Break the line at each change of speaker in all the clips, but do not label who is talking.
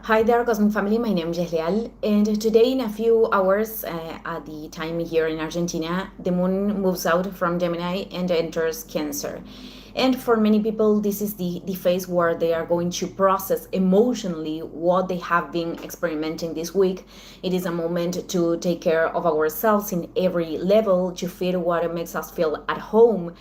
Hi there, Cosmic Family. My name is Jehlial, and today, in a few hours, at the time here in Argentina, the moon moves out from Gemini and enters Cancer. And for many people, this is the phase where they are going to process emotionally what they have been experimenting this week. It is a moment to take care of ourselves in every level, to feel what makes us feel at home,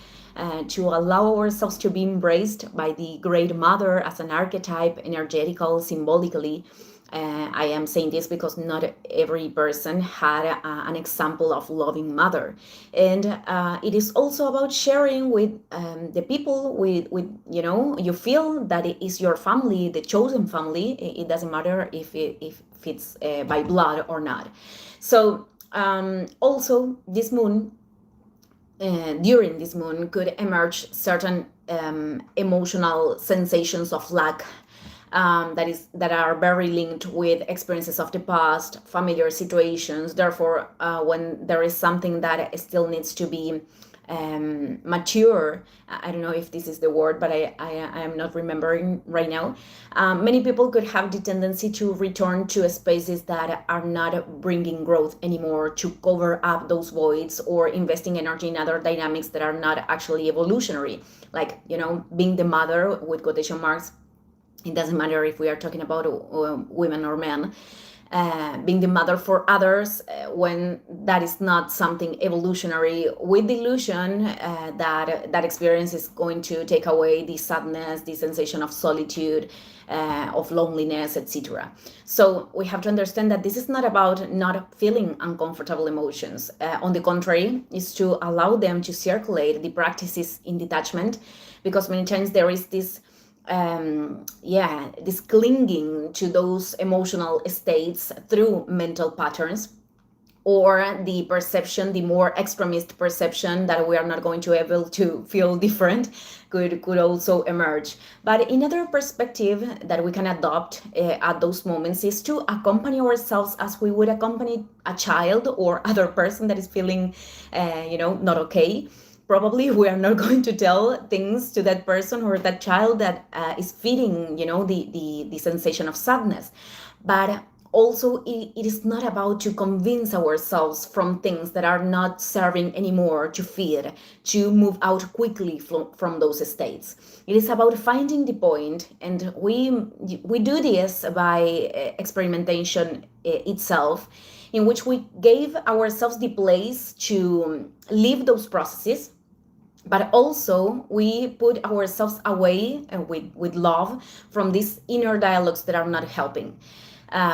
to allow ourselves to be embraced by the Great Mother as an archetype, energetical, symbolically. I am saying this because not every person had an example of loving mother, and it is also about sharing with the people with you feel that it is your family, the chosen family. It doesn't matter if it's by blood or not. So also this moon during this moon could emerge certain emotional sensations of lack that are very linked with experiences of the past, familiar situations. Therefore, when there is something that still needs to be mature, I don't know if this is the word, but I am not remembering right now. Many people could have the tendency to return to spaces that are not bringing growth anymore, to cover up those voids or investing energy in other dynamics that are not actually evolutionary, like being the mother with quotation marks. It doesn't matter if we are talking about women or men. Being the mother for others, when that is not something evolutionary, with the illusion that experience is going to take away the sadness, the sensation of solitude, of loneliness, etc. So we have to understand that this is not about not feeling uncomfortable emotions. On the contrary, is to allow them to circulate. The practices in detachment, because many times there is this this clinging to those emotional states through mental patterns, or the perception, the more extremist perception that we are not going to be able to feel different could also emerge. But another perspective that we can adopt at those moments is to accompany ourselves as we would accompany a child or other person that is feeling not okay. Probably we are not going to tell things to that person or that child that is feeding the sensation of sadness. But also it is not about to convince ourselves from things that are not serving anymore to feed, to move out quickly from those states. It is about finding the point, and we do this by experimentation itself, in which we gave ourselves the place to live those processes, but also we put ourselves away with love from these inner dialogues that are not helping.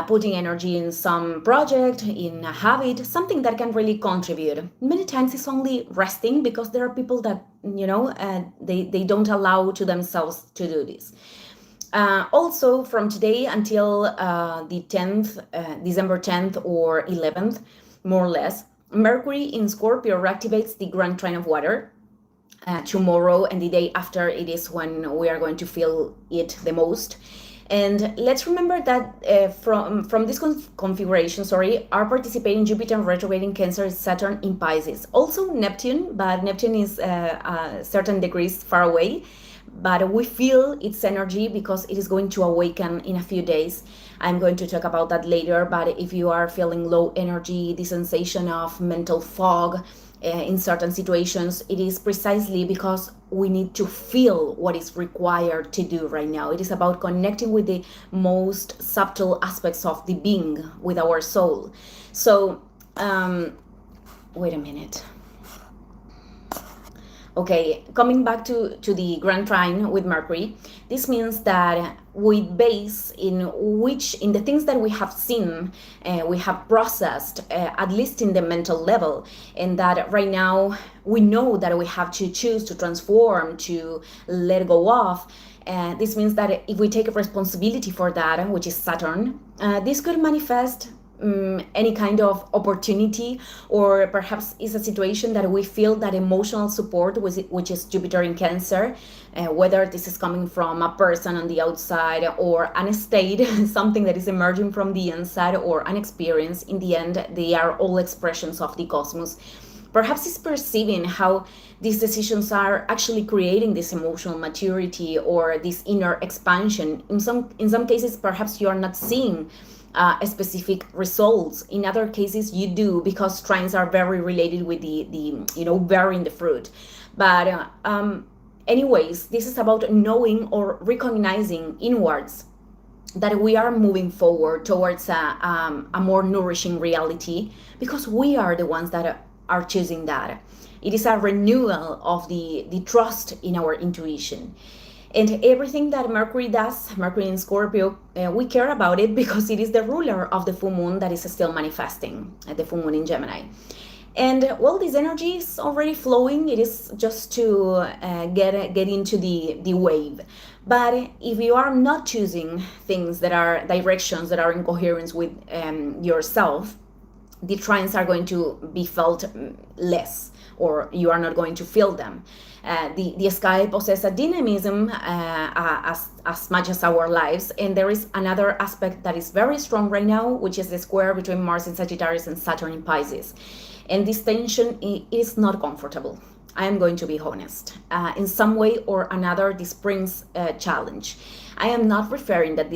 Putting energy in some project, in a habit, something that can really contribute. Many times it's only resting, because there are people that they don't allow to themselves to do this. Also, from today until the 10th, December 10th or 11th, more or less, Mercury in Scorpio reactivates the Grand Trine of Water. Tomorrow and the day after, it is when we are going to feel it the most. And let's remember that from this configuration, are participating Jupiter retrograde in Cancer, Saturn in Pisces, also Neptune, but Neptune is certain degrees far away. But we feel its energy because it is going to awaken in a few days. I'm going to talk about that later. But if you are feeling low energy, the sensation of mental fog, in certain situations, it is precisely because we need to feel what is required to do right now. It is about connecting with the most subtle aspects of the being, with our soul. So, wait a minute. Okay, coming back to the Grand Trine with Mercury, this means that we base in the things that we have seen, we have processed, at least in the mental level, and that right now we know that we have to choose to transform, to let go of. This means that if we take a responsibility for that, which is Saturn, this could manifest any kind of opportunity, or perhaps is a situation that we feel that emotional support, which is Jupiter in Cancer, whether this is coming from a person on the outside or an state, something that is emerging from the inside, or an experience. In the end, they are all expressions of the cosmos. perhaps it's perceiving how these decisions are actually creating this emotional maturity or this inner expansion. In some cases, perhaps you are not seeing specific results. In other cases, you do, because trends are very related with the bearing the fruit. But anyways, this is about knowing or recognizing inwards that we are moving forward towards a more nourishing reality, because we are the ones that are choosing that. It is a renewal of the trust in our intuition. And everything that Mercury does, Mercury in Scorpio, we care about it because it is the ruler of the full moon that is still manifesting, the full moon in Gemini. And well, this energy is already flowing. It is just to get into the wave. But if you are not choosing things that are directions that are in coherence with yourself, the trends are going to be felt less, or you are not going to feel them. The sky possesses a dynamism as much as our lives, and there is another aspect that is very strong right now, which is the square between Mars in Sagittarius and Saturn in Pisces. And this tension is not comfortable. I am going to be honest. In some way or another, this brings a challenge. I am not referring that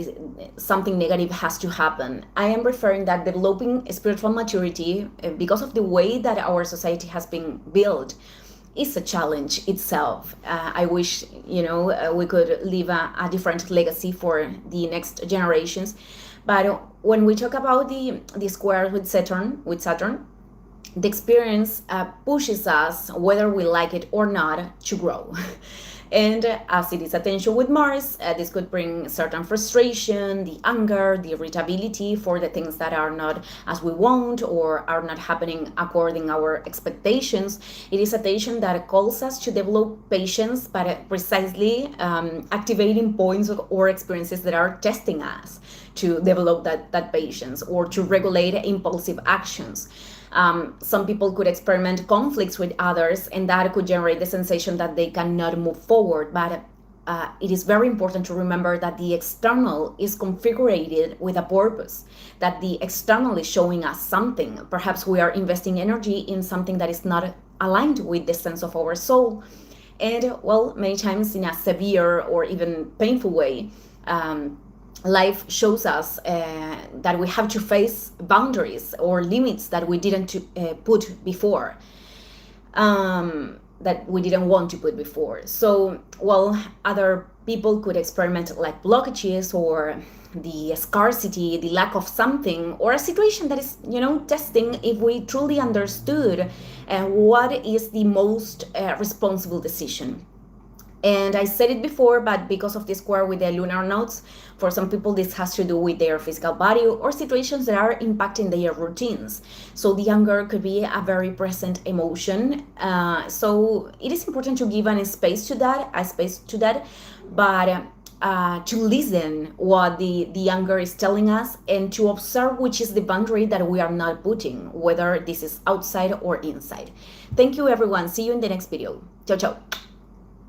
something negative has to happen. I am referring that developing spiritual maturity, because of the way that our society has been built, is a challenge itself. I wish we could leave a different legacy for the next generations. But when we talk about the square with Saturn, the experience pushes us, whether we like it or not, to grow. And as it is a tension with Mars, this could bring certain frustration, the anger, the irritability for the things that are not as we want or are not happening according to our expectations. It is a tension that calls us to develop patience, but precisely activating points or experiences that are testing us to develop that patience or to regulate impulsive actions. Some people could experiment conflicts with others, and that could generate the sensation that they cannot move forward. But it is very important to remember that the external is configured with a purpose, that the external is showing us something. Perhaps we are investing energy in something that is not aligned with the sense of our soul. And well, many times in a severe or even painful way, life shows us that we have to face boundaries or limits that we didn't put before, that we didn't want to put before. So, well, other people could experiment like blockages or the scarcity, the lack of something, or a situation that is, testing if we truly understood what is the most responsible decision. And I said it before, but because of the square with the lunar nodes, for some people this has to do with their physical body or situations that are impacting their routines. So the anger could be a very present emotion. So it is important to give a space to that, but to listen what the anger is telling us, and to observe which is the boundary that we are not putting, whether this is outside or inside. Thank you, everyone. See you in the next video. Ciao, ciao.